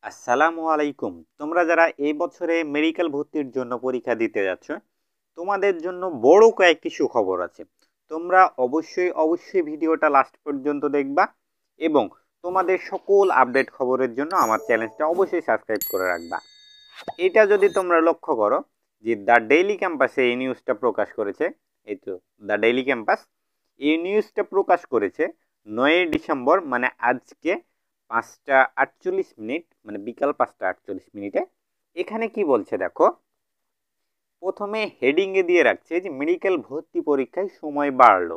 আসসালামু আলাইকুম। তোমরা যারা এই বছরে মেডিকেল ভর্তির জন্য পরীক্ষা দিতে যাচ্ছ, তোমাদের জন্য বড় কয়েকটি সুখবর আছে। তোমরা অবশ্যই ভিডিওটা লাস্ট পর্যন্ত দেখবা এবং তোমাদের সকল আপডেট খবরের জন্য আমার চ্যানেলটা অবশ্যই সাবস্ক্রাইব করে রাখবা। এটা যদি তোমরা লক্ষ্য করো যে দ্য ডেইলি ক্যাম্পাসে এই নিউজটা প্রকাশ করেছে, এই তো দ্য ডেইলি ক্যাম্পাস এই নিউজটা প্রকাশ করেছে 9 ডিসেম্বর, মানে আজকে 5টা 48 মিনিট, মানে বিকাল 5টা 48 মিনিটে। এখানে কি বলছে দেখো, প্রথমে হেডিংয়ে দিয়ে রাখছে যে মেডিকেল ভর্তি পরীক্ষায় সময় বাড়লো।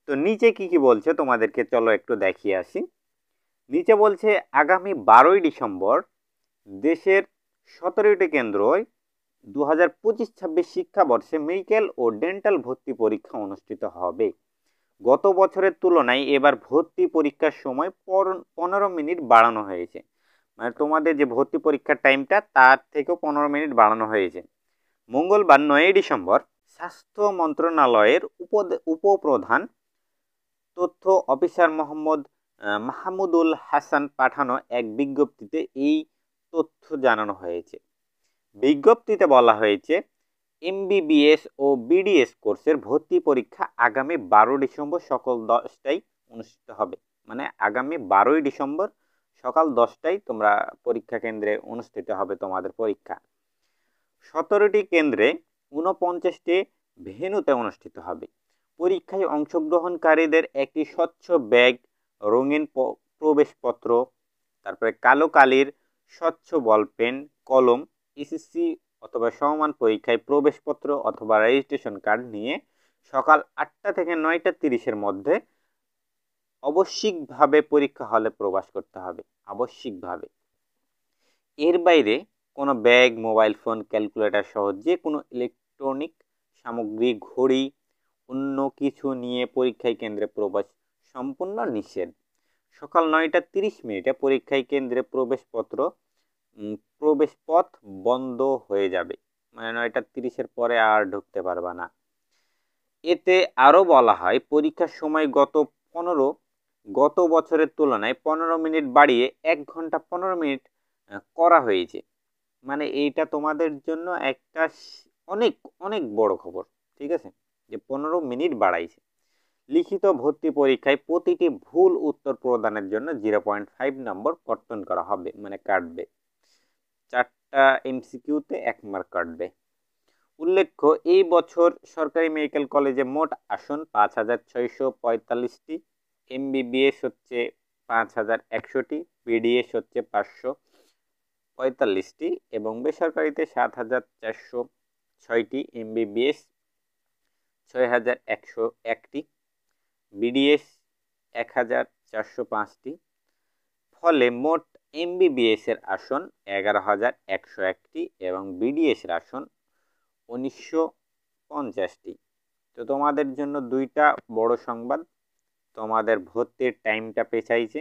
তো নিচে কি বলছে তোমাদেরকে চলো একটু দেখিয়ে আসি। নিচে বলছে আগামী 12ই ডিসেম্বর দেশের 17টি কেন্দ্রয় 2025-26 শিক্ষাবর্ষে মেডিকেল ও ডেন্টাল ভর্তি পরীক্ষা অনুষ্ঠিত হবে। গত বছরের তুলনায় এবার ভর্তি পরীক্ষার সময় 15 মিনিট বাড়ানো হয়েছে। মানে তোমাদের যে ভর্তি পরীক্ষার টাইমটা তার থেকেও 15 মিনিট বাড়ানো হয়েছে। মঙ্গলবার 9 ডিসেম্বর স্বাস্থ্য মন্ত্রণালয়ের উপপ্রধান তথ্য অফিসার মোহাম্মদ মাহমুদুল হাসান পাঠানো এক বিজ্ঞপ্তিতে এই তথ্য জানানো হয়েছে। বিজ্ঞপ্তিতে বলা হয়েছে এমবিবিএস ও বিডিএস কোর্সের ভর্তি পরীক্ষা আগামী 12 ডিসেম্বর সকাল 10টায় অনুষ্ঠিত হবে। মানে আগামী 12 ডিসেম্বর সকাল 10টায় তোমরা পরীক্ষা কেন্দ্রে অনুষ্ঠিত হবে তোমাদের পরীক্ষা। 17টি কেন্দ্রে 49টি ভেন্যুতে অনুষ্ঠিত হবে। পরীক্ষায় অংশগ্রহণকারীদের একটি স্বচ্ছ ব্যাগ, রঙিন প্রবেশপত্র, তারপরে কালো কালির স্বচ্ছ বলপেন, কলম, এসএসসি অথবা সমমান পরীক্ষায় প্রবেশপত্র অথবা রেজিস্ট্রেশন কার্ড নিয়ে সকাল 8টা থেকে 9টা 30-এর মধ্যে আবশ্যিকভাবে পরীক্ষা হলে প্রবেশ করতে হবে। আবশ্যিকভাবে। এর বাইরে কোনো ব্যাগ, মোবাইল ফোন, ক্যালকুলেটর সহ যে কোনো ইলেকট্রনিক সামগ্রী, ঘড়ি, অন্য কিছু নিয়ে পরীক্ষায় কেন্দ্রে প্রবেশ সম্পূর্ণ নিষেধ। সকাল 9টা 30 মিনিটে পরীক্ষায় কেন্দ্রে প্রবেশপথ বন্ধ হয়ে যাবে। মানে 9টা 30-এর পরে আর ঢুকতে পারবা না। এতে আরও বলা হয় পরীক্ষার সময় গত বছরের তুলনায় 15 মিনিট বাড়িয়ে 1 ঘন্টা 15 মিনিট করা হয়েছে। মানে এইটা তোমাদের জন্য একটা অনেক অনেক বড় খবর, ঠিক আছে, যে 15 মিনিট বাড়াইছে। লিখিত ভর্তি পরীক্ষায় প্রতিটি ভুল উত্তর প্রদানের জন্য 0.5 নম্বর কর্তন করা হবে, মানে কাটবে। 4টা এমসিকিউতে 1 মার্ক কাটবে। উল্লেখ্য, এই বছর সরকারি মেডিকেল কলেজে মোট আসন 5,645টি, এমবিবিএস হচ্ছে 5,100টি, বিডিএস হচ্ছে 545টি এবং বেসরকারিতে 7,406টি, এমবিবিএস 6,101টি, বিডিএস 1,405টি। ফলে মোট এমবিবিএস এর আসন 11,101টি এবং বিডিএস এর আসন 1950টি। তো তোমাদের জন্য দুইটা বড় সংবাদ, তোমাদের ভর্তির টাইমটা পেছাইছে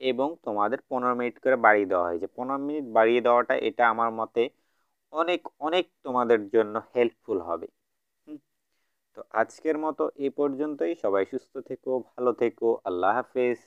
এবং তোমাদের 15 মিনিট করে বাড়িয়ে দেওয়া হয়েছে। 15 মিনিট বাড়িয়ে দেওয়াটা এটা আমার মতে অনেক অনেক তোমাদের জন্য হেল্পফুল হবে। তো আজকের মতো এই পর্যন্তই। সবাই সুস্থ থেকো, ভালো থেকো, আল্লাহ হাফেজ।